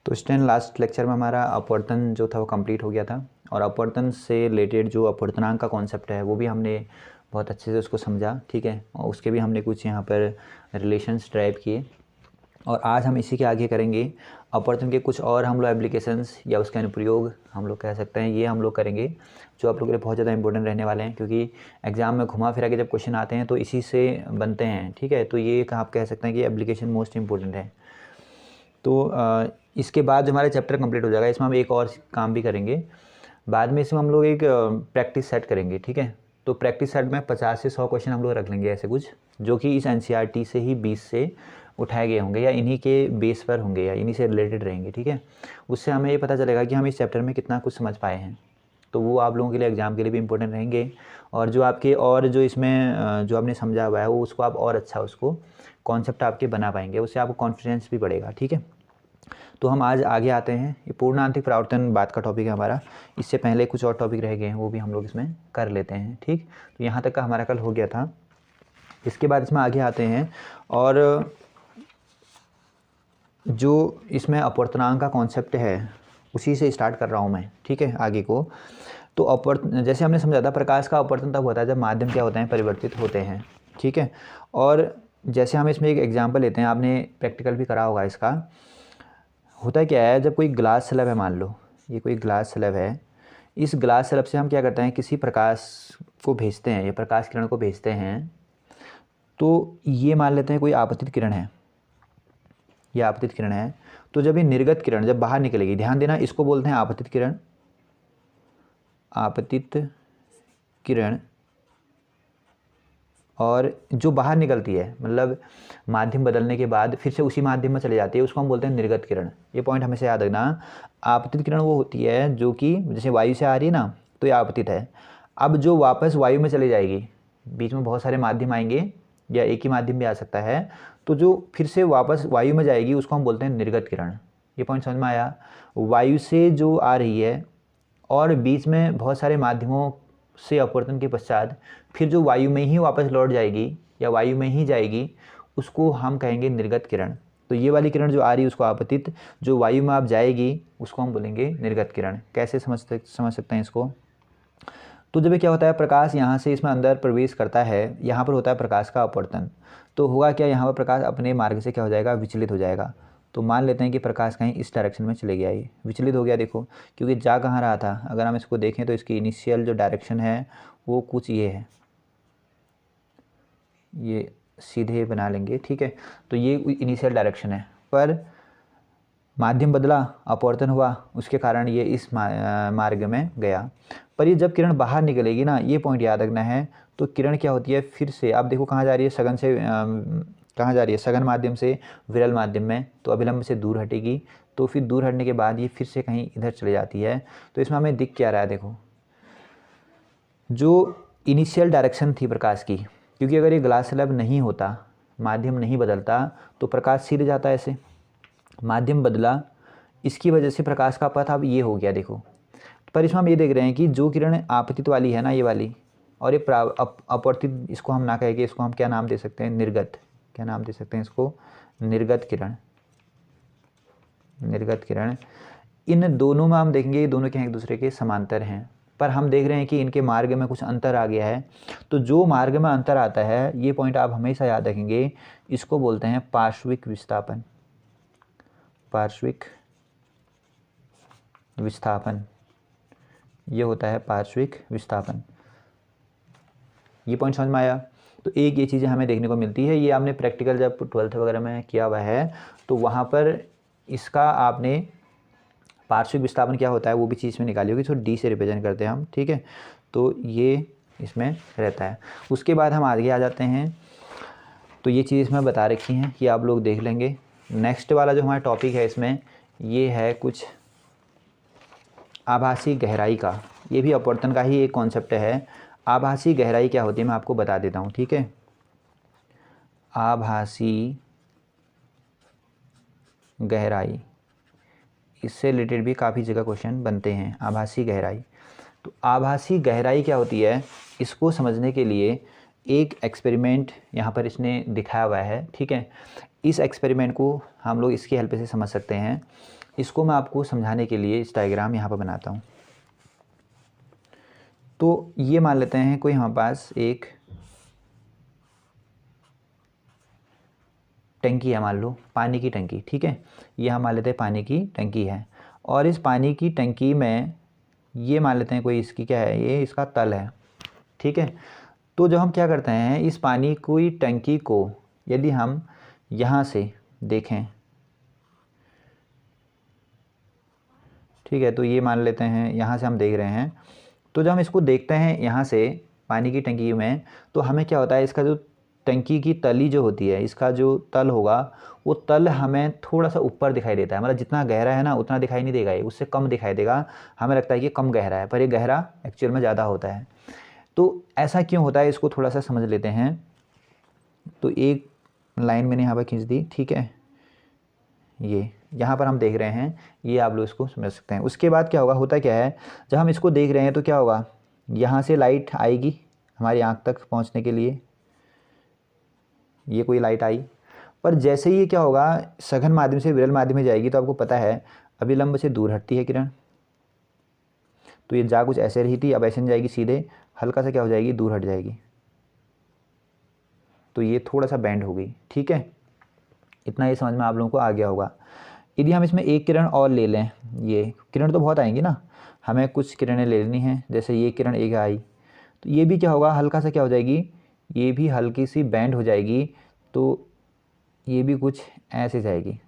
तो student last lecture में हमारा अपवर्तन जो था वो कंप्लीट हो गया था और अपवर्तन से रिलेटेड जो अपवर्तनांक का कॉन्सेप्ट है वो भी हमने बहुत अच्छे से उसको समझा, ठीक है। और उसके भी हमने कुछ यहाँ पर रिलेशंस ड्राइव किए और आज हम इसी के आगे करेंगे अपवर्तन के कुछ और हम लोग एप्लीकेशंस या उसके अनुप्रयोग हम लोग कह सकते हैं, ये हम लोग करेंगे जो आप लोगों के लिए बहुत ज़्यादा इंपॉर्टेंट रहने वाले हैं, क्योंकि एग्जाम में घुमा फिरा के जब क्वेश्चन आते हैं तो इसी से बनते हैं, ठीक है। तो ये आप कह सकते हैं कि एप्लीकेशन मोस्ट इंपॉर्टेंट है। तो इसके बाद जो हमारा चैप्टर कंप्लीट हो जाएगा, इसमें हम एक और काम भी करेंगे। बाद में इसमें हम लोग एक प्रैक्टिस सेट करेंगे, ठीक है। तो प्रैक्टिस सेट में 50 से 100 क्वेश्चन हम लोग रख लेंगे ऐसे कुछ, जो कि इस एनसीईआरटी से ही 20 से उठाए गए होंगे या इन्हीं के बेस पर होंगे या इन्हीं से रिलेटेड रहेंगे, ठीक है। उससे हमें ये पता चलेगा कि हम इस चैप्टर में कितना कुछ समझ पाए हैं। तो वो आप लोगों के लिए एग्ज़ाम के लिए भी इंपॉर्टेंट रहेंगे और जो आपके और जो इसमें जो आपने समझा हुआ है वो उसको आप और अच्छा उसको कॉन्सेप्ट आपके बना पाएंगे, उससे आपको कॉन्फिडेंस भी बढ़ेगा, ठीक है। तो हम आज आगे आते हैं। ये पूर्ण आंतरिक परावर्तन बात का टॉपिक है हमारा। इससे पहले कुछ और टॉपिक रह गए हैं, वो भी हम लोग इसमें कर लेते हैं, ठीक। तो यहाँ तक का हमारा कल हो गया था। इसके बाद इसमें आगे आते हैं और जो इसमें अपवर्तनांक का कॉन्सेप्ट है उसी से स्टार्ट कर रहा हूँ मैं, ठीक है, आगे को। तो जैसे हमने समझा था, प्रकाश का अपवर्तन तब होता है जब माध्यम क्या होते हैं, परिवर्तित होते हैं, ठीक है। और जैसे हम इसमें एक एग्जाम्पल लेते हैं, आपने प्रैक्टिकल भी करा होगा इसका। होता क्या है, जब कोई ग्लास स्लैब है, मान लो ये कोई ग्लास स्लैब है, इस ग्लास स्लैब से हम क्या करते हैं, किसी प्रकाश को भेजते हैं, ये प्रकाश किरण को भेजते हैं। तो ये मान लेते हैं कोई आपतित किरण है, ये आपतित किरण है। तो जब ये निर्गत किरण जब बाहर निकलेगी, ध्यान देना, इसको बोलते हैं आपतित किरण, आपतित किरण। और जो बाहर निकलती है, मतलब माध्यम बदलने के बाद फिर से उसी माध्यम में चले जाती है, उसको हम बोलते हैं निर्गत किरण। ये पॉइंट हमेशा याद रखना। आपतित किरण वो होती है जो कि जैसे वायु से आ रही है ना, तो ये आपतित है। अब जो वापस वायु में चली जाएगी, बीच में बहुत सारे माध्यम आएंगे या एक ही माध्यम भी आ सकता है, तो जो फिर से वापस वायु में जाएगी उसको हम बोलते हैं निर्गत किरण। ये पॉइंट समझ में आया। वायु से जो आ रही है और बीच में बहुत सारे माध्यमों से अपवर्तन के पश्चात फिर जो वायु में ही वापस लौट जाएगी या वायु में ही जाएगी, उसको हम कहेंगे निर्गत किरण। तो ये वाली किरण जो आ रही है उसको आपतित, जो वायु में आप जाएगी उसको हम बोलेंगे निर्गत किरण। कैसे समझ सकते हैं इसको। तो जब क्या होता है, प्रकाश यहाँ से इसमें अंदर प्रवेश करता है, यहाँ पर होता है प्रकाश का अपवर्तन। तो होगा क्या, यहाँ पर प्रकाश अपने मार्ग से क्या हो जाएगा, विचलित हो जाएगा। तो मान लेते हैं कि प्रकाश कहीं इस डायरेक्शन में चले गया, ये विचलित हो गया। देखो, क्योंकि जा कहाँ रहा था, अगर हम इसको देखें तो इसकी इनिशियल जो डायरेक्शन है वो कुछ ये है, ये सीधे बना लेंगे, ठीक है। तो ये इनिशियल डायरेक्शन है, पर माध्यम बदला, अपवर्तन हुआ, उसके कारण ये इस मार्ग में गया। पर ये जब किरण बाहर निकलेगी ना, ये पॉइंट याद रखना है। तो किरण क्या होती है, फिर से आप देखो कहाँ जा रही है, सघन से कहाँ जा रही है, सघन माध्यम से विरल माध्यम में, तो अभिलंब से दूर हटेगी। तो फिर दूर हटने के बाद ये फिर से कहीं इधर चले जाती है। तो इसमें हमें दिख क्या रहा है, देखो जो इनिशियल डायरेक्शन थी प्रकाश की, क्योंकि अगर ये ग्लास स्लैब नहीं होता, माध्यम नहीं बदलता, तो प्रकाश सीधे जाता है ऐसे। माध्यम बदला, इसकी वजह से प्रकाश का पथ अब ये हो गया, देखो। पर इसमें हम ये देख रहे हैं कि जो किरण आपतित वाली है ना, ये वाली, और ये अपवर्तित, इसको हम ना कहेंगे, इसको हम क्या नाम दे सकते हैं, निर्गत। क्या नाम दे सकते हैं इसको, निर्गत किरण। निर्गत किरण, इन दोनों में हम देखेंगे ये दोनों क्या हैं, एक दूसरे के समांतर हैं, पर हम देख रहे हैं कि इनके मार्ग में कुछ अंतर आ गया है। तो जो मार्ग में अंतर आता है, ये पॉइंट आप हमेशा याद रखेंगे, इसको बोलते हैं पार्श्विक विस्थापन। पार्श्विक विस्थापन, ये होता है पार्श्विक विस्थापन। ये पॉइंट समझ में आया। तो एक ये चीज़ें हमें देखने को मिलती है, ये आपने प्रैक्टिकल जब 12th वगैरह में किया हुआ है, तो वहाँ पर इसका आपने पार्श्विक विस्थापन क्या होता है वो भी चीज़ में निकाली होगी। तो डी से रिप्रेजेंट करते हैं हम, ठीक है। तो ये इसमें रहता है। उसके बाद हम आगे आ जाते हैं। तो ये चीज़ इसमें बता रखी हैं कि आप लोग देख लेंगे। नेक्स्ट वाला जो हमारा टॉपिक है इसमें, ये है कुछ आभासी गहराई का। ये भी अपवर्तन का ही एक कॉन्सेप्ट है। आभासी गहराई क्या होती है मैं आपको बता देता हूँ, ठीक है। आभासी गहराई, इससे रिलेटेड भी काफ़ी जगह क्वेश्चन बनते हैं। आभासी गहराई, तो आभासी गहराई क्या होती है, इसको समझने के लिए एक एक्सपेरिमेंट यहाँ पर इसने दिखाया हुआ है, ठीक है। इस एक्सपेरिमेंट को हम लोग इसकी हेल्प से समझ सकते हैं। इसको मैं आपको समझाने के लिए इस डायग्राम यहाँ पर बनाता हूँ। तो ये मान लेते हैं कोई हमारे पास एक टंकी है, मान लो पानी की टंकी, ठीक है। ये हम मान लेते हैं पानी की टंकी है, और इस पानी की टंकी में ये मान लेते हैं कोई इसकी क्या है, ये इसका तल है, ठीक है। तो जब हम क्या करते हैं, इस पानी की टंकी को यदि हम यहाँ से देखें, ठीक है, तो ये मान लेते हैं यहाँ से हम देख रहे हैं। तो जब हम इसको देखते हैं यहाँ से पानी की टंकी में, तो हमें क्या होता है, इसका जो टंकी की तली जो होती है, इसका जो तल होगा वो तल हमें थोड़ा सा ऊपर दिखाई देता है। मतलब जितना गहरा है ना उतना दिखाई नहीं देगा, ये उससे कम दिखाई देगा। हमें लगता है कि कम गहरा है, पर ये गहरा एक्चुअल में ज़्यादा होता है। तो ऐसा क्यों होता है, इसको थोड़ा सा समझ लेते हैं। तो एक लाइन मैंने यहाँ पर खींच दी, ठीक है। ये यहाँ पर हम देख रहे हैं, ये आप लोग इसको समझ सकते हैं। उसके बाद क्या होगा, होता क्या है, जब हम इसको देख रहे हैं तो क्या होगा, यहाँ से लाइट आएगी हमारी आँख तक पहुँचने के लिए, ये कोई लाइट आई, पर जैसे ही ये क्या होगा, सघन माध्यम से विरल माध्यम में जाएगी, तो आपको पता है अभिलंब से दूर हटती है किरण। तो ये जा कुछ ऐसे रही थी, अब ऐसे नहीं जाएगी, सीधे हल्का सा क्या हो जाएगी, दूर हट जाएगी। तो ये थोड़ा सा बैंड हो गई, ठीक है। इतना ये समझ में आप लोगों को आ गया होगा। यदि हम इसमें एक किरण और ले लें, ये किरण तो बहुत आएंगी ना, हमें कुछ किरणें ले लेनी हैं। जैसे ये किरण एक आई, तो ये भी क्या होगा, हल्का सा क्या हो जाएगी, ये भी हल्की सी बैंड हो जाएगी। तो ये भी कुछ ऐसे जाएगी,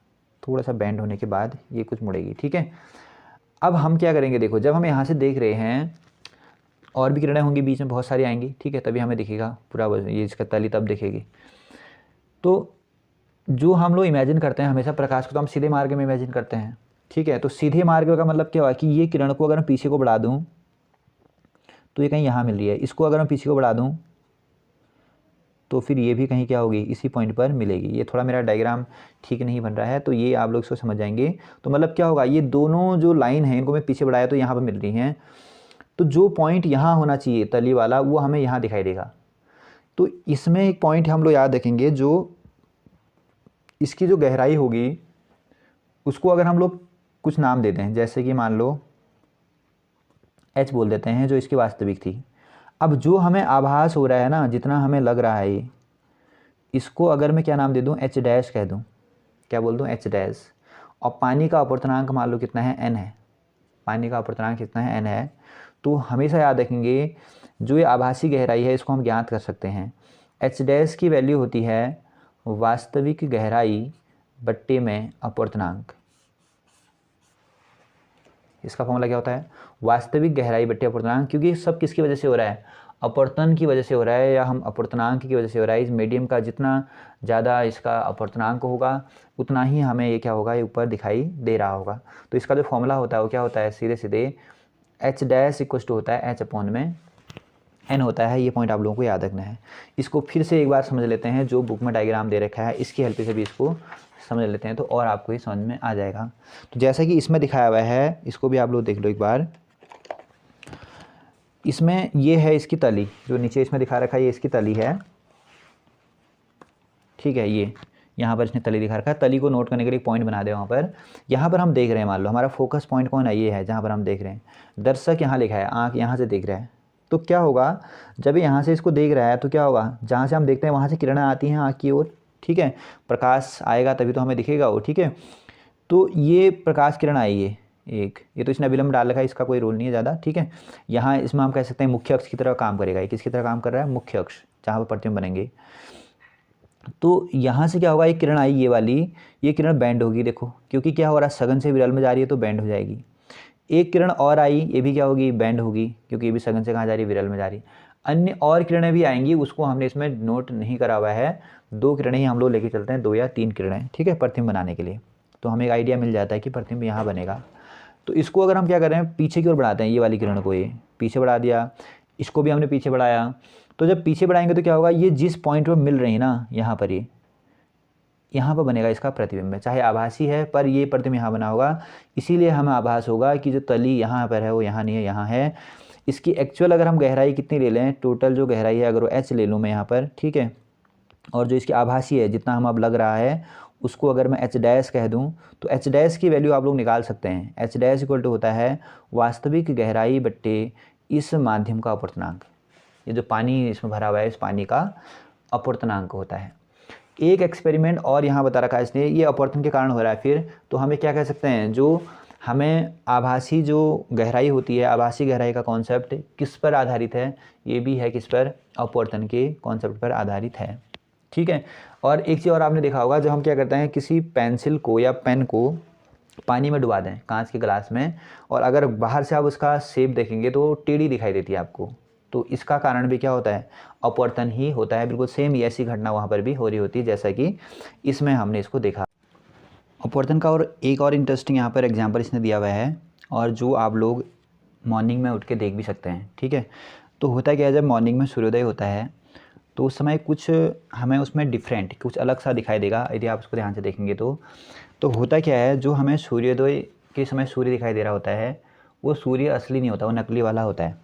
थोड़ा सा बैंड होने के बाद ये कुछ मुड़ेगी, ठीक है। अब हम क्या करेंगे, देखो जब हम यहाँ से देख रहे हैं, और भी किरणें होंगी बीच में, बहुत सारी आएंगी, ठीक है, तभी हमें दिखेगा पूरा, ये इसका तली तब दिखेगी। तो जो हम लोग इमेजिन करते हैं हमेशा प्रकाश को, तो हम सीधे मार्ग में इमेजिन करते हैं, ठीक है। तो सीधे मार्ग का मतलब क्या हुआ कि ये किरण को अगर मैं पीछे को बढ़ा दूँ तो ये कहीं यहाँ मिल रही है, इसको अगर मैं पीछे को बढ़ा दूँ तो फिर ये भी कहीं क्या होगी, इसी पॉइंट पर मिलेगी। ये थोड़ा मेरा डायग्राम ठीक नहीं बन रहा है, तो ये आप लोग इसको समझ जाएंगे। तो मतलब क्या होगा, ये दोनों जो लाइन है इनको मैं पीछे बढ़ाया तो यहाँ पर मिल रही हैं, तो जो पॉइंट यहाँ होना चाहिए तली वाला, वो हमें यहाँ दिखाई देगा। तो इसमें एक पॉइंट हम लोग याद रखेंगे, जो इसकी जो गहराई होगी उसको अगर हम लोग कुछ नाम देते हैं, जैसे कि मान लो h बोल देते हैं, जो इसकी वास्तविक थी। अब जो हमें आभास हो रहा है ना, जितना हमें लग रहा है ये, इसको अगर मैं क्या नाम दे दूं, h डैश कह दूं, क्या बोल दूं, h डैश। और पानी का अपवर्तनांक मान लो कितना है, n है, पानी का अपवर्तनांक कितना है, n है। तो हमेशा याद रखेंगे जो ये आभासी गहराई है इसको हम ज्ञात कर सकते हैं। h डैश की वैल्यू होती है वास्तविक गहराई बट्टे में अपवर्तनांक। इसका फॉर्मूला क्या होता है, वास्तविक गहराई बट्टे अपवर्तनांक। क्योंकि सब किसकी वजह से हो रहा है, अपवर्तन की वजह से हो रहा है, या हम अपवर्तनांक की वजह से हो रहा है। इस मीडियम का जितना ज़्यादा इसका अपवर्तनांक होगा उतना ही हमें ये क्या होगा, ये ऊपर दिखाई दे रहा होगा। तो इसका जो फॉर्मूला होता है वो क्या होता है, सीधे सीधे h डैश इक्वल टू होता है h अपॉन में n होता है। ये पॉइंट आप लोगों को याद रखना है। इसको फिर से एक बार समझ लेते हैं, जो बुक में डायग्राम दे रखा है इसकी हेल्प से भी इसको समझ लेते हैं, तो और आपको ये समझ में आ जाएगा। तो जैसा कि इसमें दिखाया हुआ है, इसको भी आप लोग देख लो एक बार। इसमें ये है इसकी तली, जो नीचे इसमें दिखा रखा है ये इसकी तली है, ठीक है। ये यहाँ पर इसने तली दिखा रखा है। तली को नोट करने के लिए एक पॉइंट बना दे वहाँ पर। यहाँ पर हम देख रहे हैं, मान लो हमारा फोकस पॉइंट कौन है, ये है जहाँ पर हम देख रहे हैं। दर्शक यहाँ लिखा है, आँख यहाँ से देख रहा है। तो क्या होगा, जब यहाँ से इसको देख रहा है तो क्या होगा, जहाँ से हम देखते हैं वहाँ से किरणें आती हैं आँख की ओर, ठीक है। प्रकाश आएगा तभी तो हमें दिखेगा वो, ठीक है। तो ये प्रकाश किरण आई है एक, ये तो इसने विलंब डाल रखा है, इसका कोई रोल नहीं है ज़्यादा, ठीक है। यहाँ इसमें हम कह सकते हैं मुख्य अक्ष की तरह काम करेगा। ये किसकी तरह काम कर रहा है, मुख्य अक्ष, जहाँ पर प्रतिबिंब बनेंगे। तो यहाँ से क्या होगा, एक किरण आई ये वाली, ये किरण बैंड होगी, देखो क्योंकि क्या हो रहा है, सघन से विरल में जा रही है तो बैंड हो जाएगी। एक किरण और आई, ये भी क्या होगी, बैंड होगी, क्योंकि ये भी सघन से कहाँ जा रही है, विरल में जा रही है। अन्य और किरणें भी आएंगी, उसको हमने इसमें नोट नहीं करा हुआ है। 2 किरणें ही हम लोग लेके चलते हैं, 2 या 3 किरणें, ठीक है, प्रतिबिंब बनाने के लिए। तो हमें एक आइडिया मिल जाता है कि प्रतिबिंब यहाँ बनेगा। तो इसको अगर हम क्या कर रहे हैं, पीछे की ओर बढ़ाते हैं, ये वाली किरण को ये पीछे बढ़ा दिया, इसको भी हमने पीछे बढ़ाया। तो जब पीछे बढ़ाएंगे तो क्या होगा, ये जिस पॉइंट पर मिल रही है ना, यहाँ पर ये यहाँ पर बनेगा इसका प्रतिबिंब। चाहे आभासी है पर ये प्रतिबिंब यहाँ बना होगा, इसीलिए हमें आभास होगा कि जो तली यहाँ पर है वो यहाँ नहीं है, यहाँ है। इसकी एक्चुअल अगर हम गहराई कितनी ले लें, टोटल जो गहराई है अगर वो h ले लूँ मैं यहाँ पर, ठीक है, और जो इसकी आभासी है जितना हम अब लग रहा है उसको अगर मैं एच डैश कह दूँ तो एच डैश की वैल्यू आप लोग निकाल सकते हैं। एच डैश इक्वल टू होता है वास्तविक गहराई बट्टे इस माध्यम का अपवर्तनांक। ये जो पानी इसमें भरा हुआ है इस पानी का अपवर्तनांक होता है। एक एक्सपेरिमेंट और यहाँ बता रखा है इसने, ये अपवर्तन के कारण हो रहा है फिर, तो हमें क्या कह सकते हैं, जो हमें आभासी जो गहराई होती है, आभासी गहराई का कॉन्सेप्ट किस पर आधारित है, ये भी है किस पर, अपवर्तन के कॉन्सेप्ट पर आधारित है। ठीक है। और एक चीज़ और आपने देखा होगा, जब हम क्या करते हैं किसी पेंसिल को या पेन को पानी में डुबा दें कांच के गिलास में, और अगर बाहर से आप उसका शेप देखेंगे तो टेढ़ी दिखाई देती है आपको, तो इसका कारण भी क्या होता है, अपवर्तन ही होता है। बिल्कुल सेम ऐसी घटना वहाँ पर भी हो रही होती है जैसा कि इसमें हमने इसको देखा अपवर्तन का। और एक और इंटरेस्टिंग यहाँ पर एग्जांपल इसने दिया हुआ है, और जो आप लोग मॉर्निंग में उठ के देख भी सकते हैं। ठीक है। तो होता क्या है, जब मॉर्निंग में सूर्योदय होता है तो उस समय कुछ हमें उसमें डिफरेंट कुछ अलग सा दिखाई देगा यदि आप उसको ध्यान से देखेंगे तो होता क्या है, जो हमें सूर्योदय के समय सूर्य दिखाई दे रहा होता है वो सूर्य असली नहीं होता, वो नकली वाला होता है।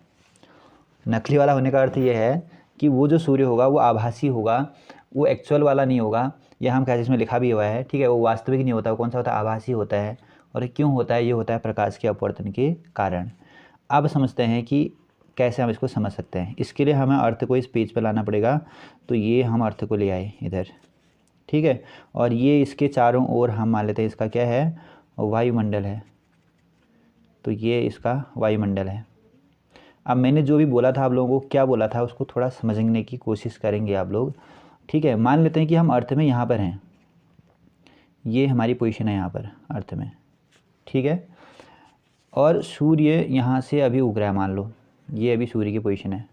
नकली वाला होने का अर्थ ये है कि वो जो सूर्य होगा वो आभासी होगा, वो एक्चुअल वाला नहीं होगा। यह हम कैसे इसमें लिखा भी हुआ है। ठीक है। वो वास्तविक नहीं होता, वो कौन सा होता है, आभासी होता है। और क्यों होता है, ये होता है प्रकाश के अपवर्तन के कारण। अब समझते हैं कि कैसे हम इसको समझ सकते हैं। इसके लिए हमें अर्थ को इस पेज पर लाना पड़ेगा, तो ये हम अर्थ को ले आए इधर। ठीक है। और ये इसके चारों ओर हम मान लेते हैं इसका क्या है, वायुमंडल है, तो ये इसका वायुमंडल है। अब मैंने जो भी बोला था आप लोगों को क्या बोला था उसको थोड़ा समझने की कोशिश करेंगे आप लोग। ठीक है। मान लेते हैं कि हम अर्थ में यहाँ पर हैं, ये हमारी पोजीशन है यहाँ पर अर्थ में। ठीक है। और सूर्य यहाँ से अभी उग रहा है, मान लो ये अभी सूर्य की पोजीशन है।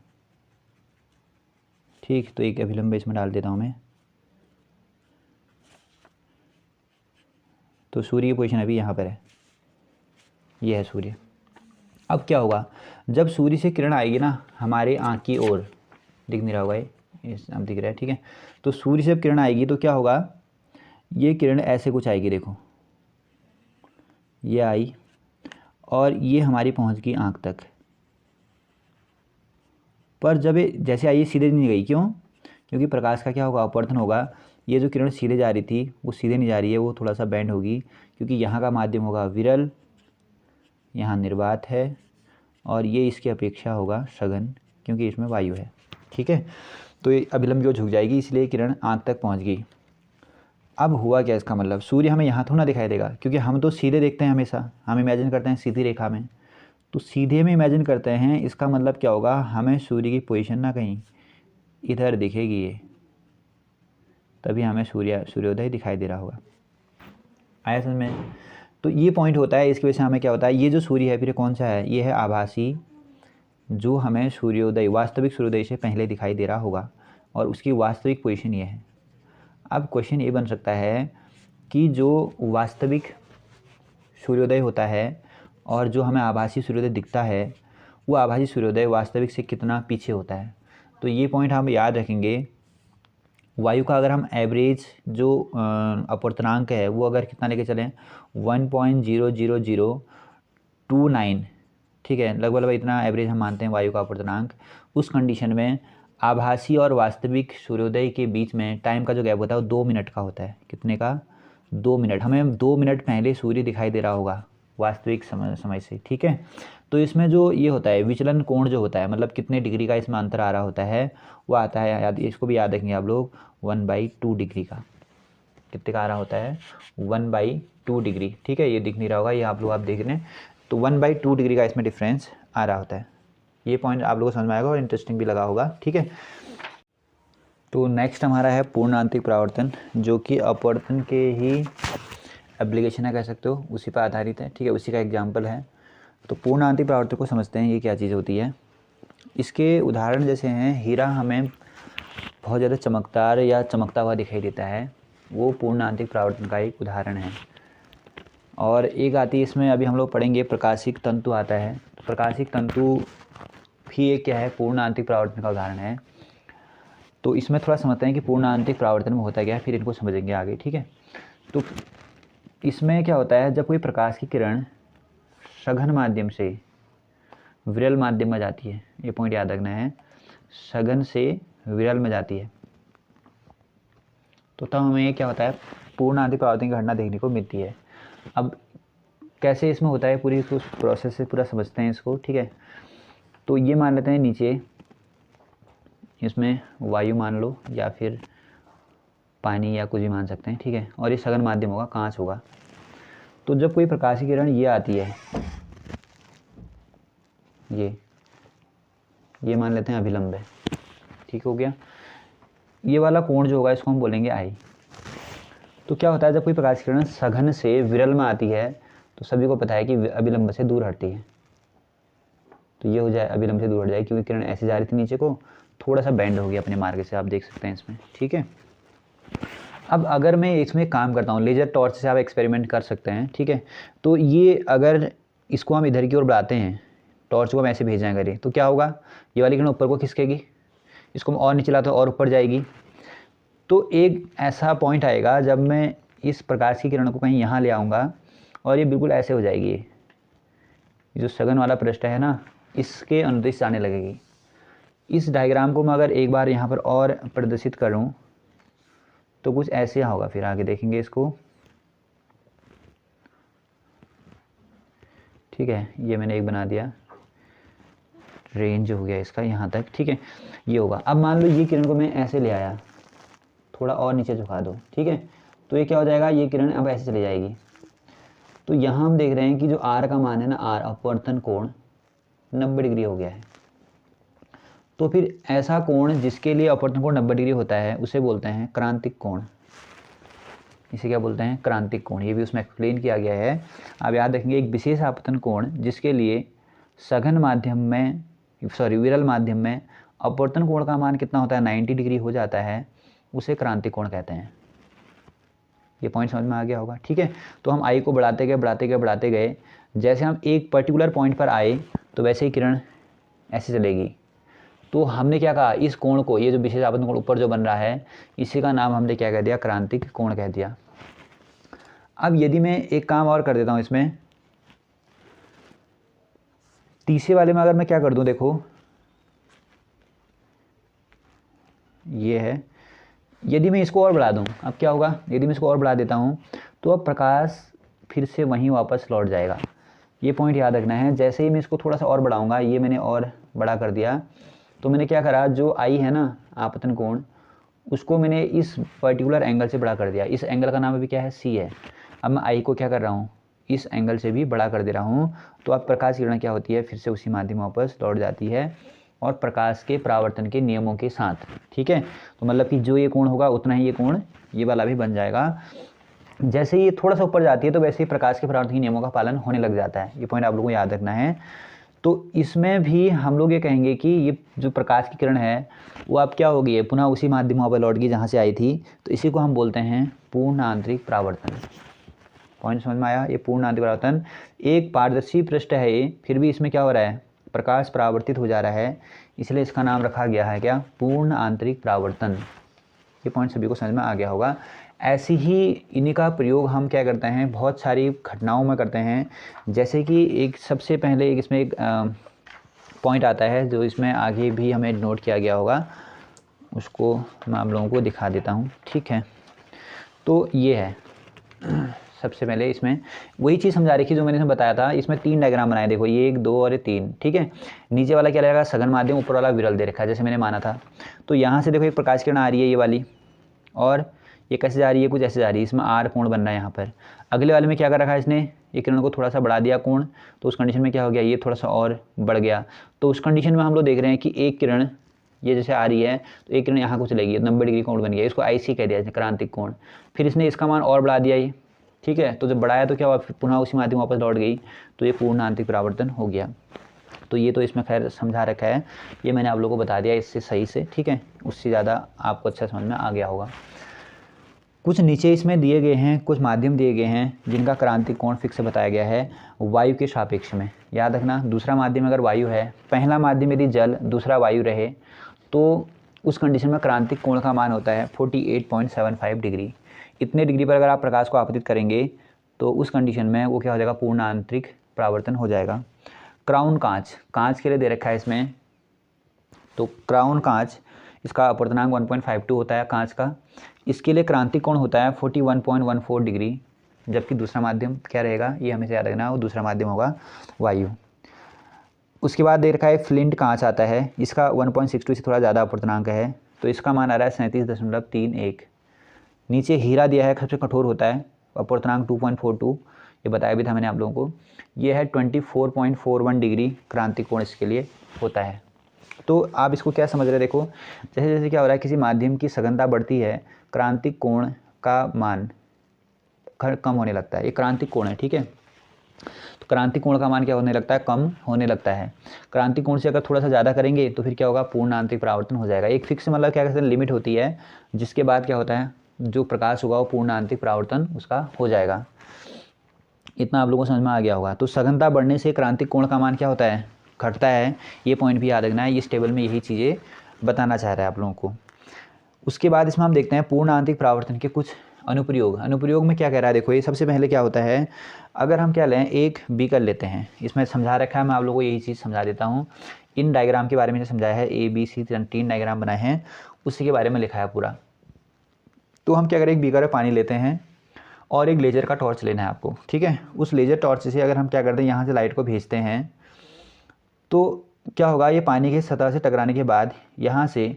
ठीक। तो एक अभिलंब इसमें डाल देता हूँ मैं, तो सूर्य की पोजीशन अभी यहाँ पर है, ये है सूर्य। अब क्या होगा, जब सूर्य से किरण आएगी ना हमारे आँख की ओर, दिख नहीं रहा होगा ये अब दिख रहा है। ठीक है। तो सूर्य से जब किरण आएगी तो क्या होगा, ये किरण ऐसे कुछ आएगी, देखो ये आई और ये हमारी पहुंच गई आँख तक। पर जब ये जैसे आई सीधे नहीं गई, क्यों, क्योंकि प्रकाश का क्या होगा, अपवर्तन होगा। ये जो किरण सीधे जा रही थी वो सीधे नहीं जा रही है, वो थोड़ा सा बैंड होगी, क्योंकि यहाँ का माध्यम होगा विरल, यहाँ निर्वात है, और ये इसकी अपेक्षा होगा सघन, क्योंकि इसमें वायु है। ठीक है। तो ये अभिलंब की ओर झुक जाएगी, इसलिए किरण आँख तक पहुँच गई। अब हुआ क्या, इसका मतलब सूर्य हमें यहाँ थोड़ा ना दिखाई देगा, क्योंकि हम तो सीधे देखते हैं हमेशा, हम इमेजिन करते हैं सीधी रेखा में, तो सीधे में इमेजिन करते हैं। इसका मतलब क्या होगा, हमें सूर्य की पोजीशन ना कहीं इधर दिखेगी ये, तभी हमें सूर्योदय दिखाई दे रहा होगा। आया समझ में। तो ये पॉइंट होता है, इसकी वजह से हमें क्या होता है, ये जो सूर्य है फिर कौन सा है, ये है आभासी, जो हमें सूर्योदय वास्तविक सूर्योदय से पहले दिखाई दे रहा होगा, और उसकी वास्तविक पोजीशन ये है। अब क्वेश्चन ये बन सकता है कि जो वास्तविक सूर्योदय होता है और जो हमें आभासी सूर्योदय दिखता है, वो आभासी सूर्योदय वास्तविक से कितना पीछे होता है। तो ये पॉइंट हम याद रखेंगे। वायु का अगर हम एवरेज जो अपवर्तनांक है वो अगर कितना लेके चलें, 1.00029, ठीक है, लगभग इतना एवरेज हम मानते हैं वायु का अपवर्तनांक। उस कंडीशन में आभासी और वास्तविक सूर्योदय के बीच में टाइम का जो गैप होता है वो 2 मिनट का होता है। कितने का, 2 मिनट। हमें 2 मिनट पहले सूर्य दिखाई दे रहा होगा वास्तविक समय से। ठीक है। तो इसमें जो ये होता है विचलन कोण जो होता है, मतलब कितने डिग्री का इसमें अंतर आ रहा होता है, वो आता है, याद, इसको भी याद रखेंगे आप लोग, 1/2 डिग्री का। कितने का आ रहा होता है, 1/2 डिग्री। ठीक है। ये दिख नहीं रहा होगा, ये आप लोग देख रहे हैं, तो 1/2 डिग्री का इसमें डिफरेंस आ रहा होता है। ये पॉइंट आप लोगों को समझ में आएगा और इंटरेस्टिंग भी लगा होगा। ठीक है। तो नेक्स्ट हमारा है पूर्ण आंतरिक परावर्तन, जो कि अपवर्तन के ही एप्लीकेशन है, कह सकते हो, उसी पर आधारित है। ठीक है। उसी का एग्जाम्पल है। तो पूर्ण आंतरिक परावर्तन को समझते हैं, ये क्या चीज़ होती है। इसके उदाहरण जैसे हैं, हीरा हमें बहुत ज़्यादा चमकदार या चमकता हुआ दिखाई देता है, वो पूर्ण आंतरिक परावर्तन का एक उदाहरण है। और एक आती है इसमें, अभी हम लोग पढ़ेंगे, प्रकाशिक तंतु आता है। तो प्रकाशिक तंतु भी एक क्या है, पूर्ण आंतरिक परावर्तन का उदाहरण है। तो इसमें थोड़ा समझते हैं कि पूर्ण आंतरिक परावर्तन में होता क्या है, फिर इनको समझेंगे आगे। ठीक है। तो इसमें क्या होता है, जब कोई प्रकाश की किरण सघन माध्यम से विरल माध्यम में जाती है, ये पॉइंट याद रखना है, सघन से विरल में जाती है, तो तब हमें क्या होता है, पूर्ण आंतरिक परावर्तन की घटना देखने को मिलती है। अब कैसे इसमें होता है, पूरी इसको प्रोसेस से पूरा समझते हैं इसको, ठीक है। तो ये मान लेते हैं नीचे इसमें वायु मान लो या फिर पानी या कुछ भी मान सकते हैं, ठीक है। और ये सघन माध्यम होगा, कांच होगा। तो जब कोई प्रकाश की किरण ये आती है, ये मान लेते हैं अभिलंब है, ठीक हो गया। ये वाला कोण जो होगा इसको हम बोलेंगे आई। तो क्या होता है, जब कोई प्रकाश की किरण सघन से विरल में आती है तो सभी को पता है कि अभिलंब से दूर हटती है। तो ये हो जाए अभिलंब से दूर हट जाए, क्योंकि किरण ऐसे जा रही थी नीचे को, थोड़ा सा बेंड हो गया अपने मार्ग से, आप देख सकते हैं इसमें, ठीक है। अब अगर मैं इसमें काम करता हूँ, लेज़र टॉर्च से आप एक्सपेरिमेंट कर सकते हैं, ठीक है। तो ये अगर इसको हम इधर की ओर बढ़ाते हैं, टॉर्च को हम ऐसे भेजें अगर, तो क्या होगा, ये वाली किरण ऊपर को खिसकेगी, इसको हम और नीचे लाते हैं और ऊपर जाएगी। तो एक ऐसा पॉइंट आएगा जब मैं इस प्रकाश की किरण को कहीं यहाँ ले आऊँगा और ये बिल्कुल ऐसे हो जाएगी, ये जो सघन वाला पृष्ठ है ना, इसके अनुदिश जाने लगेगी। इस डायग्राम को मैं अगर एक बार यहाँ पर और प्रदर्शित करूँ तो कुछ ऐसे होगा, फिर आगे देखेंगे इसको, ठीक है। ये मैंने एक बना दिया, रेंज हो गया इसका यहाँ तक, ठीक है। ये होगा। अब मान लो ये किरण को मैं ऐसे ले आया, थोड़ा और नीचे झुका दो, ठीक है। तो ये क्या हो जाएगा, ये किरण अब ऐसे चली जाएगी। तो यहाँ हम देख रहे हैं कि जो आर का मान है ना, आर अपवर्तन कोण 90 डिग्री हो गया है। तो फिर ऐसा कोण जिसके लिए अपवर्तन कोण 90 डिग्री होता है उसे बोलते हैं क्रांतिक कोण। इसे क्या बोलते हैं, क्रांतिक कोण। ये भी उसमें एक्सप्लेन किया गया है। आप याद रखेंगे, एक विशेष आपतन कोण जिसके लिए सघन माध्यम में, विरल माध्यम में अपवर्तन कोण का मान कितना होता है, 90 डिग्री हो जाता है, उसे क्रांतिक कोण कहते हैं। ये पॉइंट समझ में आ गया होगा, ठीक है। तो हम आई को बढ़ाते गए, जैसे हम एक पर्टिकुलर पॉइंट पर आए तो वैसे ही किरण ऐसे चलेगी। तो हमने क्या कहा, इस कोण को, ये जो विशेष आपतन कोण ऊपर जो बन रहा है, इसी का नाम हमने क्या कह दिया, क्रांतिक कोण कह दिया। अब यदि मैं एक काम और कर देता हूँ इसमें, तीसरे वाले में अगर मैं क्या कर दूँ, देखो ये है, यदि मैं इसको और बढ़ा दूँ, अब क्या होगा, यदि मैं इसको और बढ़ा देता हूँ तो अब प्रकाश फिर से वहीं वापस लौट जाएगा। ये पॉइंट याद रखना है। जैसे ही मैं इसको थोड़ा सा और बढ़ाऊँगा, ये मैंने और बड़ा कर दिया, तो मैंने क्या करा, जो आई है ना आपतन कोण, उसको मैंने इस पर्टिकुलर एंगल से बड़ा कर दिया। इस एंगल का नाम अभी क्या है, सी है। अब मैं आई को क्या कर रहा हूँ, इस एंगल से भी बड़ा कर दे रहा हूँ। तो अब प्रकाश किरण क्या होती है, फिर से उसी माध्यम में वापस लौट जाती है, और प्रकाश के परावर्तन के नियमों के साथ, ठीक है। तो मतलब कि जो ये कोण होगा उतना ही ये कोण ये वाला भी बन जाएगा। जैसे ही ये थोड़ा सा ऊपर जाती है तो वैसे ही प्रकाश के परावर्तन के नियमों का पालन होने लग जाता है। ये पॉइंट आप लोगों को याद रखना है। तो इसमें भी हम लोग ये कहेंगे कि ये जो प्रकाश की किरण है वो अब क्या होगी, है पुनः उसी माध्यम पर लौट गई जहाँ से आई थी। तो इसी को हम बोलते हैं पूर्ण आंतरिक परावर्तन। पॉइंट समझ में आया। ये पूर्ण आंतरिक परावर्तन, एक पारदर्शी पृष्ठ है ये, फिर भी इसमें क्या हो रहा है, प्रकाश परावर्तित हो जा रहा है, इसलिए इसका नाम रखा गया है क्या, पूर्ण आंतरिक परावर्तन। ये पॉइंट सभी को समझ में आ गया होगा। ऐसी ही इन्हीं का प्रयोग हम क्या करते हैं, बहुत सारी घटनाओं में करते हैं। जैसे कि एक सबसे पहले एक इसमें एक पॉइंट आता है जो इसमें आगे भी हमें नोट किया गया होगा, उसको मैं आप लोगों को दिखा देता हूँ, ठीक है। तो ये है सबसे पहले इसमें वही चीज़ समझा रखी जो मैंने इसमें बताया था। इसमें 3 डायग्राम बनाए, देखो ये 1, 2 और ये 3, ठीक है। नीचे वाला क्या रहेगा, सघन माध्यम, ऊपर वाला विरल दे रखा है जैसे मैंने माना था। तो यहाँ से देखो एक प्रकाश किरण आ रही है ये वाली, और ये कैसे जा रही है, कुछ ऐसे जा रही है, इसमें आर कोण बन रहा है यहाँ पर। अगले वाले में क्या कर रखा है इसने, ये किरण को थोड़ा सा बढ़ा दिया कोण, तो उस कंडीशन में क्या हो गया, ये थोड़ा सा और बढ़ गया। तो उस कंडीशन में हम लोग देख रहे हैं कि एक किरण ये जैसे आ रही है तो एक किरण यहाँ को चलेगी, 90 डिग्री कोण बन गया, इसको आईसी कह दिया, क्रांतिक कोण। फिर इसने इसका मान और बढ़ा दिया ये, ठीक है। तो जब बढ़ाया तो क्या हुआ, पुनः उसी माध्यम वापस लौट गई, तो ये पूर्ण आंतरिक परावर्तन हो गया। तो ये तो इसमें खैर समझा रखा है, ये मैंने आप लोगों को बता दिया इससे सही से, ठीक है। उससे ज़्यादा आपको अच्छा समझ में आ गया होगा। कुछ नीचे इसमें दिए गए हैं, कुछ माध्यम दिए गए हैं जिनका क्रांतिक कोण फिक्स बताया गया है वायु के सापेक्ष में। याद रखना, दूसरा माध्यम अगर वायु है, पहला माध्यम यदि जल, दूसरा वायु रहे, तो उस कंडीशन में क्रांतिक कोण का मान होता है 48.75 डिग्री। इतने डिग्री पर अगर आप प्रकाश को आपतित करेंगे तो उस कंडीशन में वो क्या हो जाएगा, पूर्ण आंतरिक परावर्तन हो जाएगा। क्राउन कांच, कांच के लिए दे रखा है इसमें, तो क्राउन कांच, इसका अपवर्तनांक 1.52 होता है कांच का। इसके लिए क्रांतिक कोण होता है 41.14 डिग्री, जबकि दूसरा माध्यम क्या रहेगा, ये हमें याद रखना है, वो दूसरा माध्यम होगा वायु। उसके बाद दे रखा है फ्लिंट कांच आता है, इसका 1.62 से थोड़ा ज़्यादा अपवर्तनांक है, तो इसका मान आ रहा है 37.31। नीचे हीरा दिया है, सबसे कठोर होता है, अपवर्तनांक 2.42, ये बताया भी था मैंने आप लोगों को। ये है 24.41 डिग्री क्रांतिक कोण इसके लिए होता है। तो आप इसको क्या समझ रहे हैं, देखो जैसे जैसे क्या हो रहा है, किसी माध्यम की सघनता बढ़ती है, क्रांतिक कोण का मान कम होने लगता है। ये क्रांतिक कोण है, ठीक है। तो क्रांतिक कोण का मान क्या होने लगता है, कम होने लगता है। क्रांतिक कोण से अगर थोड़ा सा ज़्यादा करेंगे तो फिर क्या होगा, पूर्ण आंतरिक परावर्तन हो जाएगा। एक फिक्स मतलब क्या कहते हैं, लिमिट होती है, जिसके बाद क्या होता है, जो प्रकाश होगा वो पूर्ण आंतरिक परावर्तन उसका हो जाएगा। इतना आप लोगों को समझ में आ गया होगा। तो सघनता बढ़ने से क्रांतिक कोण का मान क्या होता है, घटता है। ये पॉइंट भी याद रखना है, इस टेबल में यही चीज़ें बताना चाह रहा है आप लोगों को। उसके बाद इसमें हम देखते हैं पूर्ण आंतरिक परावर्तन के कुछ अनुप्रयोग। अनुप्रयोग में क्या कह रहा है, देखो ये सबसे पहले क्या होता है, अगर हम क्या लें, एक बीकर लेते हैं, इसमें समझा रखा है, मैं आप लोगों को यही चीज़ समझा देता हूँ। इन डायग्राम के बारे में समझाया है, ABC 3 डायग्राम बनाए हैं, उसी के बारे में लिखा है पूरा। तो हम क्या करें, एक बीकर में पानी लेते हैं और एक लेज़र का टॉर्च लेना है आपको, ठीक है। उस लेज़र टॉर्च से अगर हम क्या करते हैं, यहाँ से लाइट को भेजते हैं, तो क्या होगा, ये पानी की सतह से टकराने के बाद यहाँ से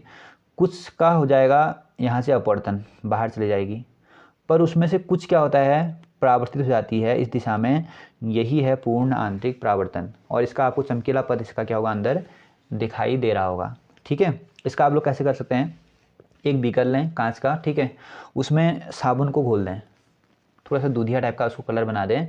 कुछ का हो जाएगा, यहाँ से अपवर्तन बाहर चले जाएगी, पर उसमें से कुछ क्या होता है, परावर्तित हो जाती है इस दिशा में। यही है पूर्ण आंतरिक परावर्तन, और इसका आपको चमकीला पद इसका क्या होगा, अंदर दिखाई दे रहा होगा, ठीक है। इसका आप लोग कैसे कर सकते हैं, एक बीकर लें कांच का, ठीक है, उसमें साबुन को घोल दें, थोड़ा सा दूधिया टाइप का उसको कलर बना दें।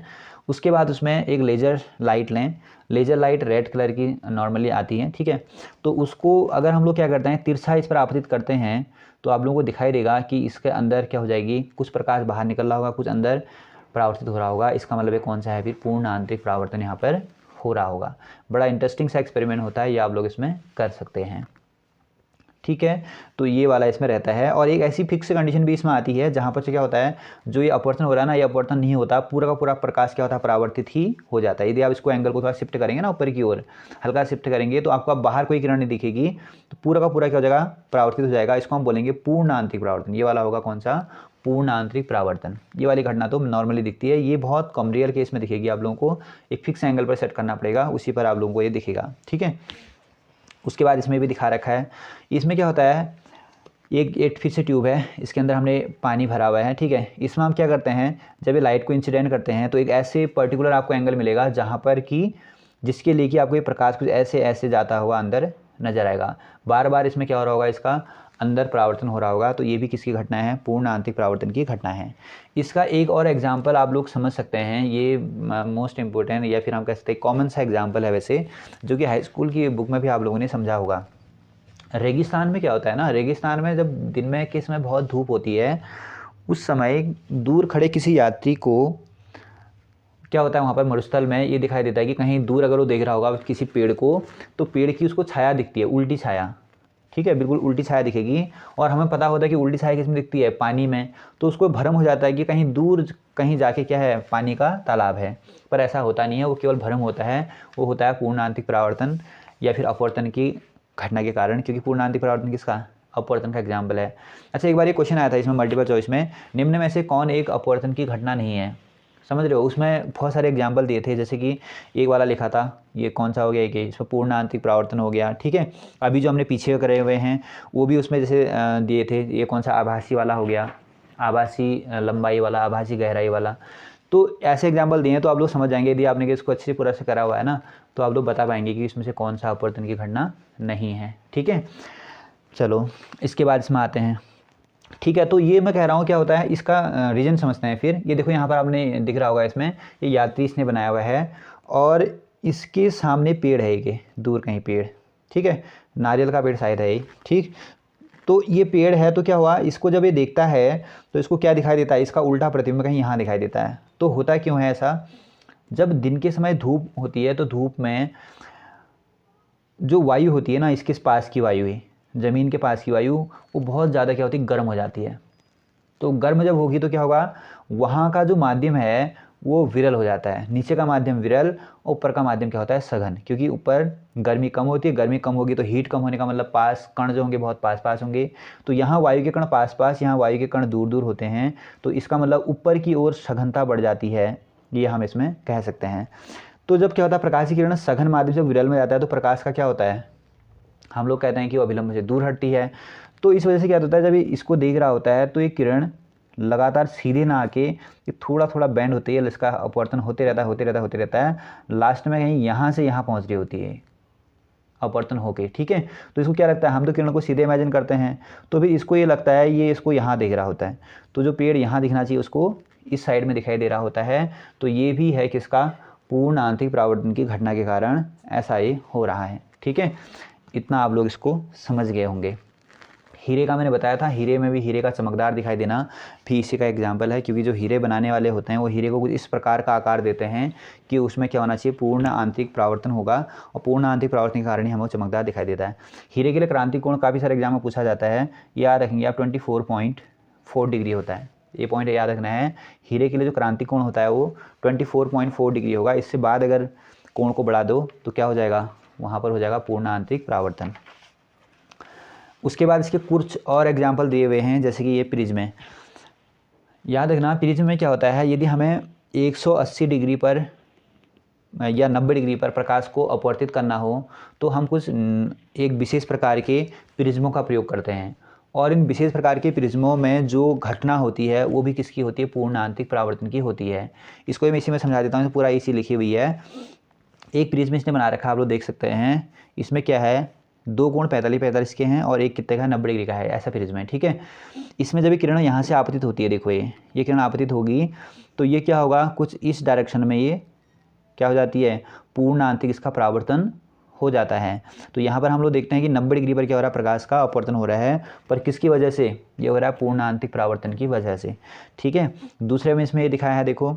उसके बाद उसमें एक लेज़र लाइट लें, लेज़र लाइट रेड कलर की नॉर्मली आती है, ठीक है। तो उसको अगर हम लोग क्या करते हैं, तिरछा इस पर आपतित करते हैं, तो आप लोगों को दिखाई देगा कि इसके अंदर क्या हो जाएगी, कुछ प्रकाश बाहर निकल रहा होगा, कुछ अंदर परावर्तित हो रहा होगा। इसका मतलब कौन सा है, फिर पूर्ण आंतरिक परावर्तन यहाँ पर हो रहा होगा। बड़ा इंटरेस्टिंग सा एक्सपेरिमेंट होता है, ये आप लोग इसमें कर सकते हैं, ठीक है। तो ये वाला इसमें रहता है। और एक ऐसी फिक्स कंडीशन भी इसमें आती है जहाँ पर क्या होता है, जो ये अपवर्तन हो रहा है ना, ये अपवर्तन नहीं होता, पूरा का पूरा प्रकाश क्या होता है, परावर्तित ही हो जाता है। यदि आप इसको एंगल को थोड़ा शिफ्ट करेंगे ना ऊपर की ओर, हल्का शिफ्ट करेंगे, तो आपको बाहर कोई किरण नहीं दिखेगी, तो पूरा का पूरा क्या हो जाएगा, परावर्तित हो जाएगा। इसको हम बोलेंगे पूर्ण आंतरिक परावर्तन। ये वाला होगा कौन सा, पूर्ण आंतरिक परावर्तन। ये वाली घटना तो नॉर्मली दिखती है, ये बहुत कम रेयर केस में दिखेगी। आप लोगों को एक फिक्स एंगल पर सेट करना पड़ेगा, उसी पर आप लोगों को ये दिखेगा, ठीक है। उसके बाद इसमें भी दिखा रखा है, इसमें क्या होता है, एक 8 फीट से ट्यूब है, इसके अंदर हमने पानी भरा हुआ है, ठीक है। इसमें हम क्या करते हैं, जब ये लाइट को इंसिडेंट करते हैं, तो एक ऐसे पर्टिकुलर आपको एंगल मिलेगा जहाँ पर कि जिसके लिए कि आपको ये प्रकाश कुछ ऐसे ऐसे जाता हुआ अंदर नजर आएगा। बार बार इसमें क्या हो रहा होगा, इसका अंदर परावर्तन हो रहा होगा। तो ये भी किसकी घटना है, पूर्ण आंतरिक परावर्तन की घटना है। इसका एक और एग्जाम्पल आप लोग समझ सकते हैं, ये मोस्ट इंपॉर्टेंट या फिर हम कह सकते हैं कॉमन सा एग्जाम्पल है वैसे, जो कि हाई स्कूल की बुक में भी आप लोगों ने समझा होगा। रेगिस्तान में क्या होता है ना, रेगिस्तान में जब दिन में के समय बहुत धूप होती है, उस समय दूर खड़े किसी यात्री को क्या होता है, वहाँ पर मरुस्थल में ये दिखाई देता है कि कहीं दूर अगर वो देख रहा होगा किसी पेड़ को, तो पेड़ की उसको छाया दिखती है, उल्टी छाया, ठीक है, बिल्कुल उल्टी छाया दिखेगी। और हमें पता होता है कि उल्टी छाया किसमें दिखती है, पानी में। तो उसको भ्रम हो जाता है कि कहीं दूर कहीं जाके क्या है, पानी का तालाब है, पर ऐसा होता नहीं है, वो केवल भ्रम होता है। वो होता है पूर्ण आंतरिक परावर्तन या फिर अपवर्तन की घटना के कारण, क्योंकि पूर्ण आंतरिक परावर्तन किसका, अपवर्तन का एग्जाम्पल है। अच्छा, एक बार ये क्वेश्चन आया था इसमें मल्टीपल चॉइस में, निम्न में से कौन एक अपवर्तन की घटना नहीं है, समझ रहे हो। उसमें बहुत सारे एग्जाम्पल दिए थे, जैसे कि एक वाला लिखा था, ये कौन सा हो गया, कि इसमें पूर्ण आंतरिक परावर्तन हो गया, ठीक है। अभी जो हमने पीछे करे हुए हैं वो भी उसमें जैसे दिए थे, ये कौन सा आभासी वाला हो गया, आभासी लंबाई वाला, आभासी गहराई वाला। तो ऐसे एग्जाम्पल दिए हैं, तो आप लोग समझ जाएंगे। यदि आपने इसको अच्छे से पूरा से करा हुआ है ना, तो आप लोग बता पाएंगे कि इसमें से कौन सा अपवर्तन की घटना नहीं है, ठीक है। चलो इसके बाद इसमें आते हैं, ठीक है। तो ये मैं कह रहा हूँ क्या होता है, इसका रीजन समझते हैं फिर। ये देखो यहाँ पर आपने दिख रहा होगा, इसमें ये यात्री इसने बनाया हुआ है और इसके सामने पेड़ है, ये दूर कहीं पेड़, ठीक है, नारियल का पेड़ शायद है ये, ठीक। तो ये पेड़ है, तो क्या हुआ, इसको जब ये देखता है तो इसको क्या दिखाई देता है, इसका उल्टा प्रतिबिंब कहीं यहाँ दिखाई देता है। तो होता क्यों है ऐसा, जब दिन के समय धूप होती है, तो धूप में जो वायु होती है ना, इसके पास की वायु है, ज़मीन के पास की वायु, वो बहुत ज़्यादा क्या होती है, गर्म हो जाती है। तो गर्म जब होगी तो क्या होगा, वहाँ का जो माध्यम है वो विरल हो जाता है। नीचे का माध्यम विरल, ऊपर का माध्यम क्या होता है, सघन, क्योंकि ऊपर गर्मी कम होती है, गर्मी कम होगी तो हीट कम होने का मतलब पास कण जो होंगे बहुत पास पास होंगे, तो यहाँ वायु के कण पास पास, यहाँ वायु के कण दूर दूर होते हैं, तो इसका मतलब ऊपर की ओर सघनता बढ़ जाती है, ये हम इसमें कह सकते हैं। तो जब क्या होता है, प्रकाश की किरण सघन माध्यम से विरल में जाता है तो प्रकाश का क्या होता है, हम लोग कहते हैं कि वो अभिलंब से दूर हटती है। तो इस वजह से क्या होता है, जब ये इसको देख रहा होता है तो ये किरण लगातार सीधे ना आके ये थोड़ा थोड़ा बैंड होती है, इसका अपवर्तन होते रहता है, लास्ट में कहीं यहाँ से यहाँ पहुँच रही होती है अपवर्तन होके, ठीक है। तो इसको क्या लगता है, हम तो किरण को सीधे इमेजिन करते हैं, तो फिर इसको ये लगता है ये इसको यहाँ देख रहा होता है, तो जो पेड़ यहाँ दिखना चाहिए उसको इस साइड में दिखाई दे रहा होता है। तो ये भी है किसका, पूर्ण आंतरिक परावर्तन की घटना के कारण ऐसा ये हो रहा है, ठीक है। इतना आप लोग इसको समझ गए होंगे। हीरे का मैंने बताया था, हीरे में भी हीरे का चमकदार दिखाई देना भी इसी का एग्जाम्पल है, क्योंकि जो हीरे बनाने वाले होते हैं वो हीरे को कुछ इस प्रकार का आकार देते हैं कि उसमें क्या होना चाहिए, पूर्ण आंतरिक परावर्तन होगा, और पूर्ण आंतरिक परावर्तन के कारण ही हमें चमकदार दिखाई देता है। हीरे के लिए क्रांतिक कोण काफ़ी सारे एग्जाम में पूछा जाता है, याद रखेंगे आप 24.4 डिग्री होता है, ये पॉइंट याद रखना है। हीरे के लिए जो क्रांतिक कोण होता है वो 24.4 डिग्री होगा, इससे बाद अगर कोण को बढ़ा दो तो क्या हो जाएगा, वहाँ पर हो जाएगा पूर्ण आंतरिक परावर्तन। उसके बाद इसके कुछ और एग्जाम्पल दिए हुए हैं, जैसे कि ये प्रिज्म है। याद रखना प्रिज्म में क्या होता है, यदि हमें 180 डिग्री पर या 90 डिग्री पर प्रकाश को अपवर्तित करना हो तो हम कुछ एक विशेष प्रकार के प्रिज्मों का प्रयोग करते हैं, और इन विशेष प्रकार के प्रिज्मों में जो घटना होती है वो भी किसकी होती है, पूर्ण आंतरिक परावर्तन की होती है। इसको मैं इसी में समझा देता हूँ, पूरा इसी लिखी हुई है। एक प्रिज्म इसने बना रखा है, आप लोग देख सकते हैं, इसमें क्या है, 2 कोण 45 के हैं और एक कितने का 90 डिग्री का है, ऐसा प्रिज्म है, ठीक है। इसमें जब किरण यहाँ से आपतित होती है, देखो ये किरण आपतित होगी तो ये क्या होगा, कुछ इस डायरेक्शन में ये क्या हो जाती है, पूर्ण आंतरिक इसका परावर्तन हो जाता है। तो यहाँ पर हम लोग देखते हैं कि 90 डिग्री पर क्या हो रहा है, प्रकाश का अपवर्तन हो रहा है, पर किसकी वजह से ये हो रहा है, पूर्ण आंतरिक परावर्तन की वजह से, ठीक है। दूसरे में इसमें ये दिखाया है, देखो,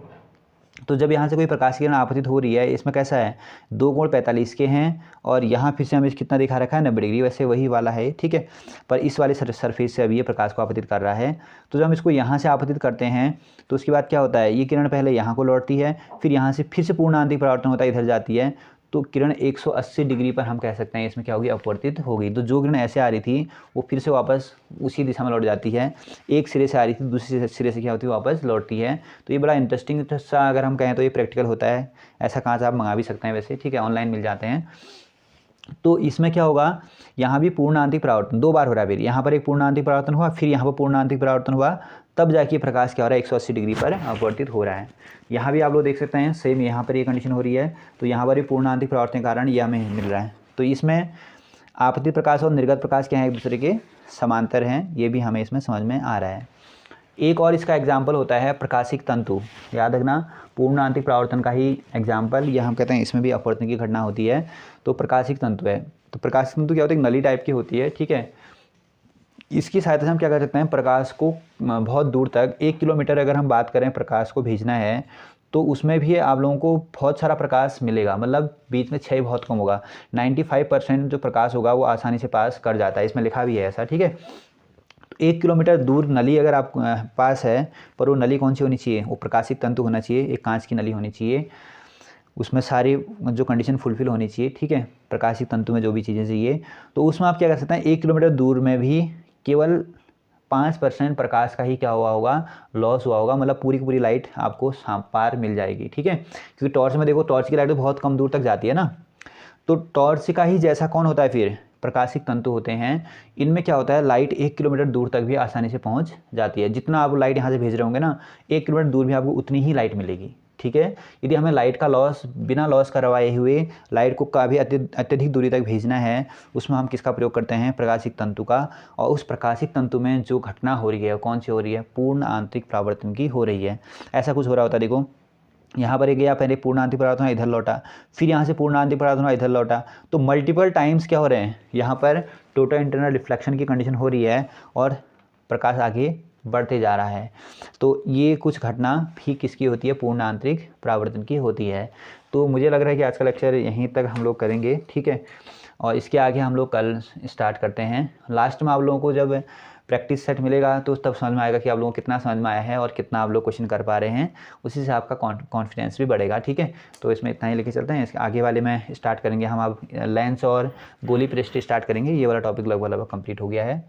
तो जब यहाँ से कोई प्रकाश की किरण आपतित हो रही है, इसमें कैसा है, 2 कोण 45 के हैं और यहाँ फिर से हमें कितना दिखा रखा है, 90 डिग्री, वैसे वही वाला है, ठीक है। पर इस वाले सरफेस से अभी ये प्रकाश को आपतित कर रहा है। तो जब हम इसको यहाँ से आपतित करते हैं तो उसके बाद क्या होता है, ये किरण पहले यहाँ को लौटती है, फिर यहाँ से फिर से पूर्ण आंतरिक परावर्तन होता है, इधर जाती है, तो किरण 180 डिग्री पर हम कह सकते हैं इसमें क्या होगी, अपवर्तित होगी। तो जो किरण ऐसे आ रही थी वो फिर से वापस उसी दिशा में लौट जाती है, एक सिरे से आ रही थी दूसरे सिरे से क्या होती है, वापस लौटती है। तो ये बड़ा इंटरेस्टिंग सा अगर हम कहें तो ये प्रैक्टिकल होता है, ऐसा कांच आप मंगा भी सकते हैं वैसे, ठीक है, ऑनलाइन मिल जाते हैं। तो इसमें क्या होगा, यहाँ भी पूर्ण आंतरिक परावर्तन 2 बार हो रहा है, फिर यहाँ पर एक पूर्ण आंतरिक परावर्तन हुआ, फिर यहाँ पर पूर्ण आंतरिक परावर्तन हुआ, तब जाके प्रकाश क्या हो रहा है, 180 डिग्री पर अपवर्तित हो रहा है। यहाँ भी आप लोग देख सकते हैं सेम, यहाँ पर ये कंडीशन हो रही है, तो यहाँ पर भी पूर्ण आंतरिक परावर्तन के कारण यह हमें मिल रहा है। तो इसमें आपतित प्रकाश और निर्गत प्रकाश क्या है, एक दूसरे के समांतर हैं, ये भी हमें इसमें समझ में आ रहा है। एक और इसका एग्जाम्पल होता है प्रकाशिक तंतु, याद रखना पूर्ण आंतरिक परावर्तन का ही एग्जाम्पल, यह हम कहते हैं इसमें भी अपवर्तन की घटना होती है, तो प्रकाशिक तंतु है। तो प्रकाशिक तंतु क्या होती है, नली टाइप की होती है, ठीक है। इसकी सहायता से हम क्या कर सकते हैं, प्रकाश को बहुत दूर तक 1 किलोमीटर अगर हम बात करें प्रकाश को भेजना है तो उसमें भी आप लोगों को बहुत सारा प्रकाश मिलेगा, मतलब बीच में क्षय बहुत कम होगा, 95% जो प्रकाश होगा वो आसानी से पास कर जाता है, इसमें लिखा भी है ऐसा, ठीक है। तो 1 किलोमीटर दूर नली अगर आप पास है, पर वो नली कौन सी होनी चाहिए, वो प्रकाशिक तंतु होना चाहिए, एक कांच की नली होनी चाहिए, उसमें सारी जो कंडीशन फुलफिल होनी चाहिए, ठीक है, प्रकाशिक तंतु में जो भी चीज़ें चाहिए। तो उसमें आप क्या कर सकते हैं, 1 किलोमीटर दूर में भी केवल 5% प्रकाश का ही क्या हुआ होगा, लॉस हुआ होगा, मतलब पूरी की पूरी लाइट आपको पार मिल जाएगी, ठीक है। क्योंकि टॉर्च में देखो, टॉर्च की लाइट तो बहुत कम दूर तक जाती है ना, तो टॉर्च का ही जैसा कौन होता है, फिर प्रकाशिक तंतु होते हैं। इनमें क्या होता है, लाइट 1 किलोमीटर दूर तक भी आसानी से पहुंच जाती है, जितना आप लाइट यहाँ से भेज रहे होंगे ना, 1 किलोमीटर दूर भी आपको उतनी ही लाइट मिलेगी, ठीक है। यदि हमें लाइट का लॉस बिना लॉस करवाए हुए लाइट को काफ़ी अत्यधिक दूरी तक भेजना है, उसमें हम किसका प्रयोग करते हैं, प्रकाशिक तंतु का। और उस प्रकाशिक तंतु में जो घटना हो रही है कौन सी हो रही है, पूर्ण आंतरिक परावर्तन की हो रही है। ऐसा कुछ हो रहा होता है, देखो यहाँ पर गया, पहले पूर्ण आंतरिक परावर्तन हुआ, इधर लौटा, फिर यहाँ से पूर्ण आंतरिक परावर्तन हुआ, इधर लौटा, तो मल्टीपल टाइम्स क्या हो रहे हैं, यहाँ पर टोटल इंटरनल रिफ्लेक्शन की कंडीशन हो रही है और प्रकाश आगे बढ़ते जा रहा है। तो ये कुछ घटना भी किसकी होती है, पूर्ण आंतरिक परावर्तन की होती है। तो मुझे लग रहा है कि आज का लेक्चर यहीं तक हम लोग करेंगे, ठीक है, और इसके आगे हम लोग कल स्टार्ट करते हैं। लास्ट में आप लोगों को जब प्रैक्टिस सेट मिलेगा तो तब समझ में आएगा कि आप लोगों को कितना समझ में आया है और कितना आप लोग क्वेश्चन कर पा रहे हैं, उसी से आपका कॉन्फिडेंस भी बढ़ेगा। ठीक है, तो इसमें इतना ही लेके चलते हैं। इसके आगे वाले में स्टार्ट करेंगे हम अब लेंस और गोली प्रेस्टी स्टार्ट करेंगे। ये वाला टॉपिक लगभग कंप्लीट हो गया है।